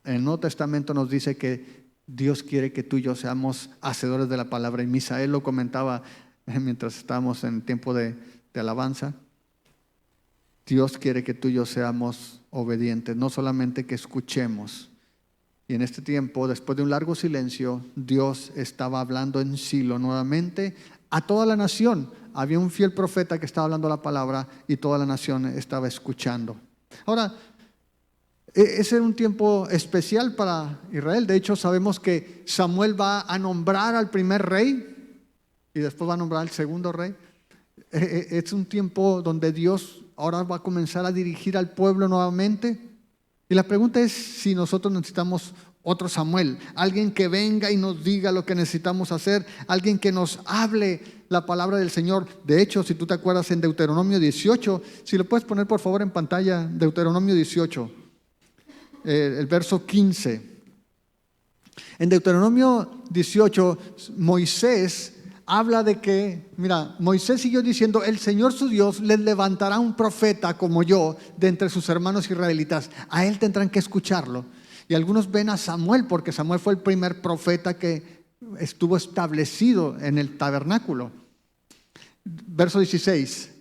en el Nuevo Testamento nos dice que Dios quiere que tú y yo seamos hacedores de la palabra. Y Misael lo comentaba mientras estábamos en tiempo de alabanza. Dios quiere que tú y yo seamos obedientes, no solamente que escuchemos. Y en este tiempo, después de un largo silencio, Dios estaba hablando en Silo nuevamente a toda la nación. Había un fiel profeta que estaba hablando la palabra y toda la nación estaba escuchando. Ahora, ese era un tiempo especial para Israel. De hecho, sabemos que Samuel va a nombrar al primer rey y después va a nombrar al segundo rey. Es un tiempo donde Dios ahora va a comenzar a dirigir al pueblo nuevamente. Y la pregunta es si nosotros necesitamos otro Samuel, alguien que venga y nos diga lo que necesitamos hacer, alguien que nos hable la palabra del Señor. De hecho, si tú te acuerdas en Deuteronomio 18, si lo puedes poner por favor en pantalla, Deuteronomio 18, el verso 15. En Deuteronomio 18, Moisés habla de que, mira, Moisés siguió diciendo, el Señor su Dios les levantará un profeta como yo de entre sus hermanos israelitas. A él tendrán que escucharlo. Y algunos ven a Samuel, porque Samuel fue el primer profeta que estuvo establecido en el tabernáculo. Verso 16.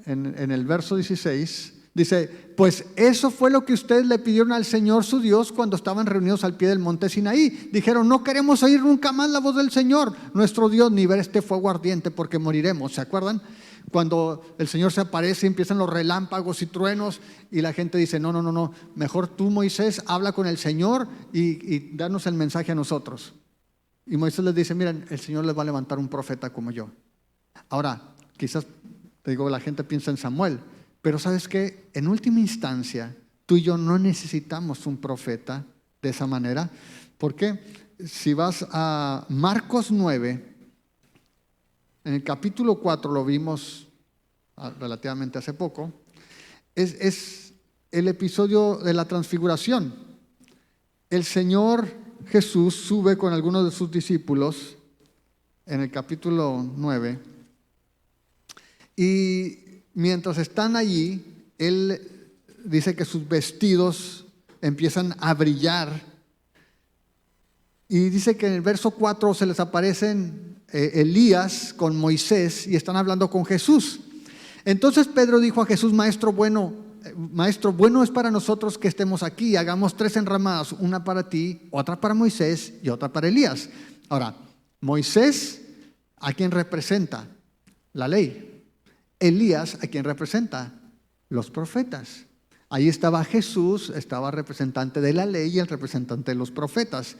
En el verso 16 dice, pues eso fue lo que ustedes le pidieron al Señor su Dios cuando estaban reunidos al pie del monte Sinaí. Dijeron, no queremos oír nunca más la voz del Señor, nuestro Dios, ni ver este fuego ardiente porque moriremos. ¿Se acuerdan? Cuando el Señor se aparece, empiezan los relámpagos y truenos y la gente dice, no, mejor tú, Moisés, habla con el Señor y danos el mensaje a nosotros. Y Moisés les dice, miren, el Señor les va a levantar un profeta como yo. Ahora, quizás, te digo, la gente piensa en Samuel, pero ¿sabes qué? En última instancia, tú y yo no necesitamos un profeta de esa manera. ¿Por qué? Si vas a Marcos 9, en el capítulo 4 lo vimos relativamente hace poco, es el episodio de la transfiguración. El Señor Jesús sube con algunos de sus discípulos en el capítulo 9 y mientras están allí, Él dice que sus vestidos empiezan a brillar. Y dice que en el verso 4 se les aparecen Elías con Moisés y están hablando con Jesús. Entonces Pedro dijo a Jesús, Maestro bueno, maestro, bueno es para nosotros que estemos aquí, hagamos 3 enramadas, una para ti, otra para Moisés y otra para Elías. Ahora, Moisés, ¿a quién representa? La ley. Elías, ¿a quién representa? Los profetas. Ahí estaba Jesús, estaba representante de la ley y el representante de los profetas.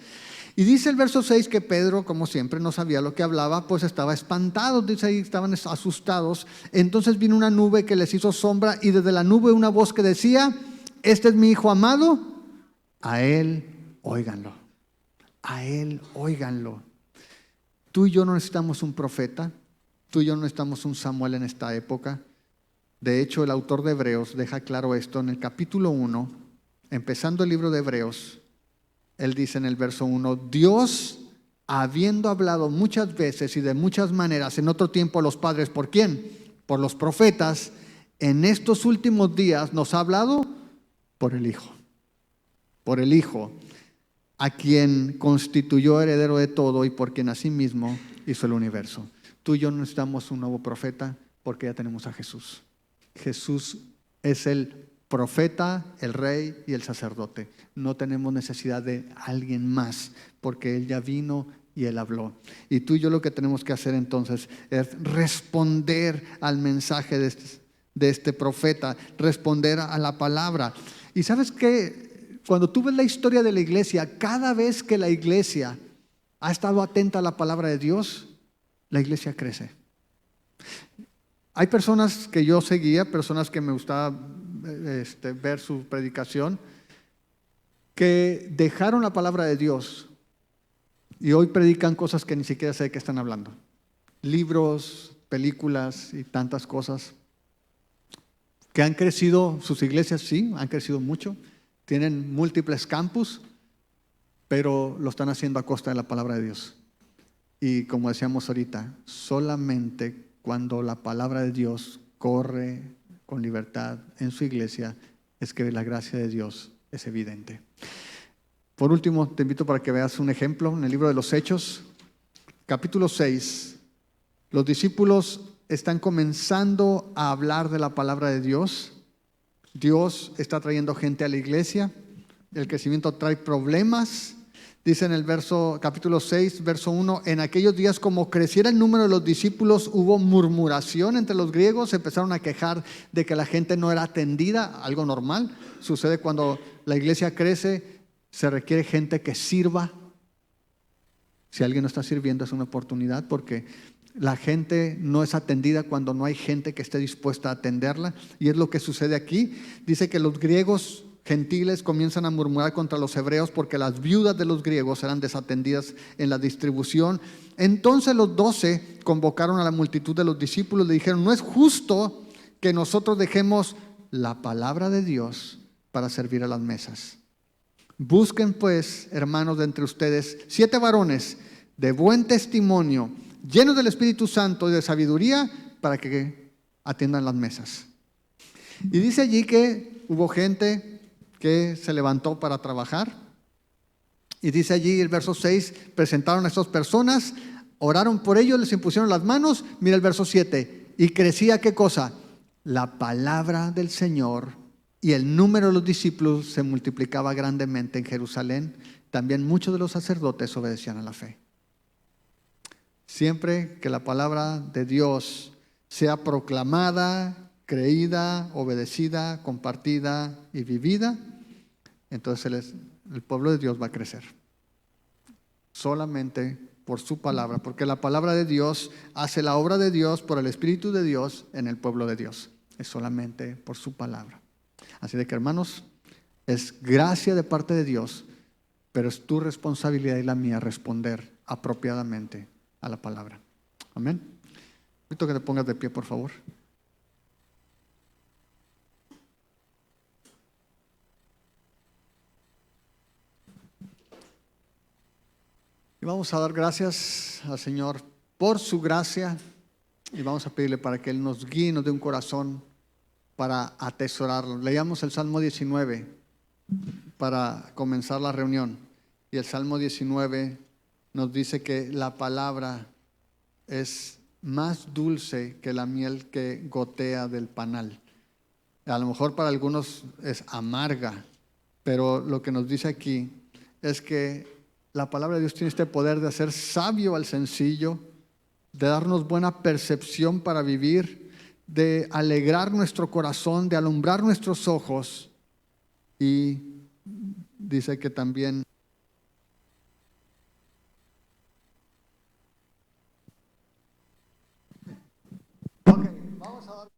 Y dice el verso 6 que Pedro, como siempre, no sabía lo que hablaba, pues estaba espantado, dice ahí, estaban asustados. Entonces vino una nube que les hizo sombra y desde la nube una voz que decía, este es mi hijo amado, a él óiganlo, a él óiganlo. Tú y yo no necesitamos un profeta, tú y yo no necesitamos un Samuel en esta época. De hecho, el autor de Hebreos deja claro esto en el capítulo 1, empezando el libro de Hebreos. Él dice en el verso 1, Dios, habiendo hablado muchas veces y de muchas maneras en otro tiempo a los padres, ¿por quién? Por los profetas, en estos últimos días nos ha hablado por el Hijo, a quien constituyó heredero de todo y por quien asimismo hizo el universo. Tú y yo no necesitamos un nuevo profeta porque ya tenemos a Jesús. Jesús es el profeta, el rey y el sacerdote. No tenemos necesidad de alguien más porque Él ya vino y Él habló. Y tú y yo lo que tenemos que hacer entonces es responder al mensaje de este profeta, responder a la palabra. Y sabes que cuando tú ves la historia de la iglesia, cada vez que la iglesia ha estado atenta a la palabra de Dios, la iglesia crece. Hay personas que yo seguía, personas que me gustaba ver su predicación, que dejaron la palabra de Dios y hoy predican cosas que ni siquiera sé de qué están hablando. Libros, películas y tantas cosas. Que han crecido, sus iglesias sí, han crecido mucho, tienen múltiples campus, pero lo están haciendo a costa de la palabra de Dios. Y como decíamos ahorita, solamente cuando la palabra de Dios corre con libertad en su iglesia es que la gracia de Dios es evidente. Por último, te invito para que veas un ejemplo en el libro de los Hechos, capítulo 6. Los discípulos están comenzando a hablar de la palabra de Dios. Dios está trayendo gente a la iglesia. El crecimiento trae problemas. Dice en el capítulo 6, verso 1, en aquellos días como creciera el número de los discípulos, hubo murmuración entre los griegos, se empezaron a quejar de que la gente no era atendida, algo normal. Sucede cuando la iglesia crece, se requiere gente que sirva. Si alguien no está sirviendo es una oportunidad porque la gente no es atendida cuando no hay gente que esté dispuesta a atenderla. Y es lo que sucede aquí. Dice que los griegos gentiles comienzan a murmurar contra los hebreos porque las viudas de los griegos eran desatendidas en la distribución. Entonces los 12 convocaron a la multitud de los discípulos y le dijeron, no es justo que nosotros dejemos la palabra de Dios para servir a las mesas. Busquen pues, hermanos, de entre ustedes 7 varones de buen testimonio, llenos del Espíritu Santo y de sabiduría, para que atiendan las mesas. Y dice allí que hubo gente que se levantó para trabajar. Y dice allí el verso 6, presentaron a estas personas, oraron por ellos, les impusieron las manos. Mira el verso 7, y crecía ¿qué cosa? La palabra del Señor y el número de los discípulos se multiplicaba grandemente en Jerusalén. También muchos de los sacerdotes obedecían a la fe. Siempre que la palabra de Dios sea proclamada, creída, obedecida, compartida y vivida, entonces el pueblo de Dios va a crecer. Solamente por su palabra, porque la palabra de Dios hace la obra de Dios por el Espíritu de Dios en el pueblo de Dios. Es solamente por su palabra. Así de que, hermanos, es gracia de parte de Dios, pero es tu responsabilidad y la mía responder apropiadamente a la palabra. Amén. Invito que te pongas de pie, por favor. Y vamos a dar gracias al Señor por su gracia y vamos a pedirle para que Él nos guíe y nos dé un corazón para atesorarlo. Leíamos el Salmo 19 para comenzar la reunión y el Salmo 19 nos dice que la palabra es más dulce que la miel que gotea del panal. A lo mejor para algunos es amarga, pero lo que nos dice aquí es que la palabra de Dios tiene este poder de hacer sabio al sencillo, de darnos buena percepción para vivir, de alegrar nuestro corazón, de alumbrar nuestros ojos, y dice que también vamos a dar